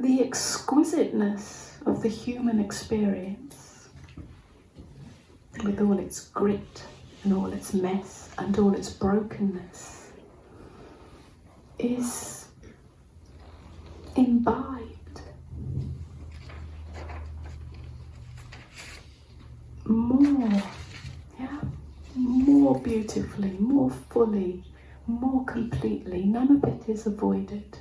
the exquisiteness of the human experience, with all its grit and all its mess and all its brokenness, is imbibed more beautifully, more fully, more completely. None of it is avoided.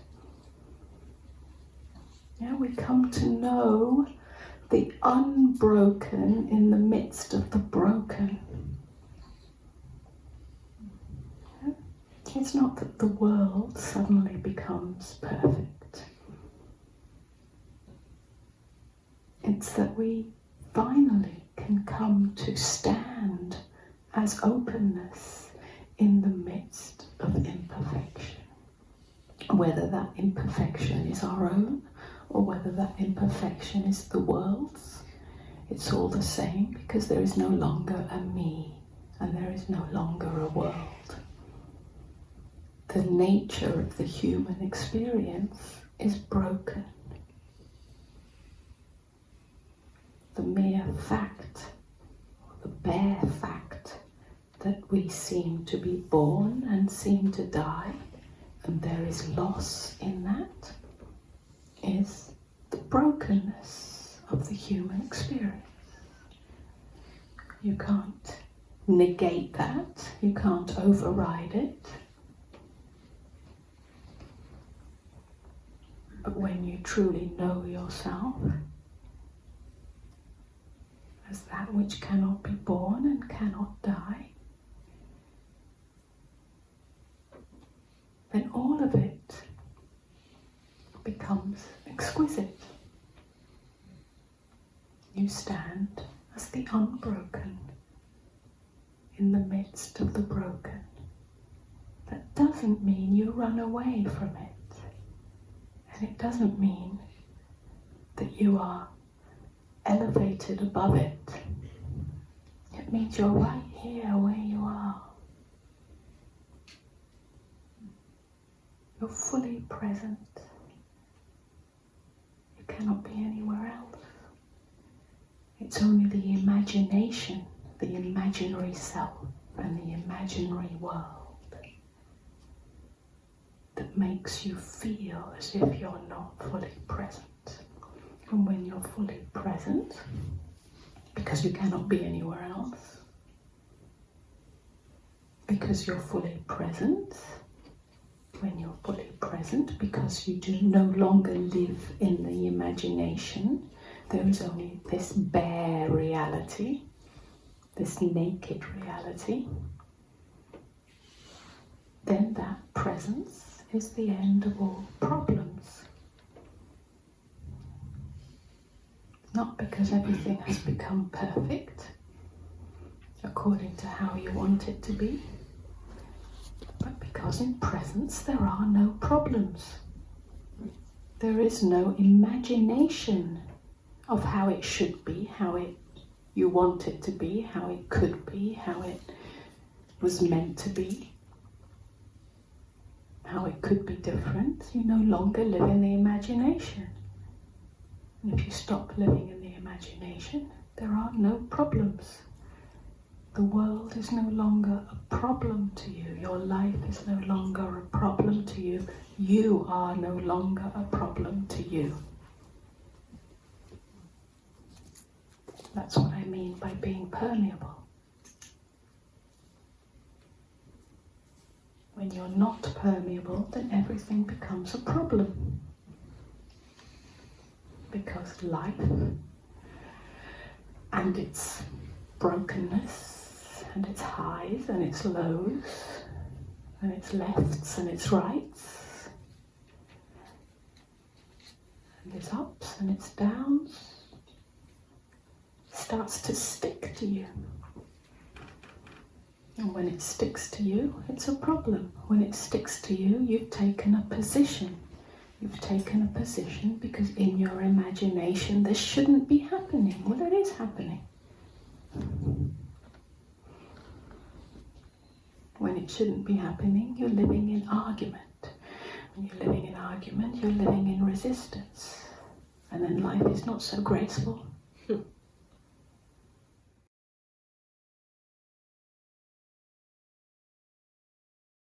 We come to know the unbroken in the midst of the broken. It's not that the world suddenly becomes perfect. It's that we finally can come to stand as openness in the midst of imperfection. Whether that imperfection is our own or whether that imperfection is the world's, it's all the same, because there is no longer a me and there is no longer a world. The nature of the human experience is broken. The mere fact, or the bare fact, that we seem to be born and seem to die, and there is loss in that, is the brokenness of the human experience. You can't negate that, you can't override it. But when you truly know yourself as that which cannot be born and cannot die, then all of it becomes exquisite. You stand as the unbroken in the midst of the broken. That doesn't mean you run away from it. And it doesn't mean that you are elevated above it. It means you're right here where you are. You're fully present. You cannot be anywhere else. It's only the imagination, the imaginary self, and the imaginary world that makes you feel as if you're not fully present. And when you're fully present, because you cannot be anywhere else, because you're fully present, when you're fully present, because you do no longer live in the imagination, there is only this bare reality, this naked reality, then that presence is the end of all problems. Not because everything has become perfect according to how you want it to be, but because in presence there are no problems. There is no imagination of how it should be, how you want it to be, how it could be, how it was meant to be, how it could be different. You no longer live in the imagination. And if you stop living in the imagination, there are no problems. The world is no longer a problem to you. Your life is no longer a problem to you. You are no longer a problem to you. That's what I mean by being permeable. When you're not permeable, then everything becomes a problem. Because life and its brokenness and its highs and its lows and its lefts and its rights and its ups and its downs starts to stick to you. And when it sticks to you, it's a problem. When it sticks to you, you've taken a position. You've taken a position because in your imagination this shouldn't be happening. Well, it is happening. When it shouldn't be happening, you're living in argument. When you're living in argument, you're living in resistance. and then life is not so graceful.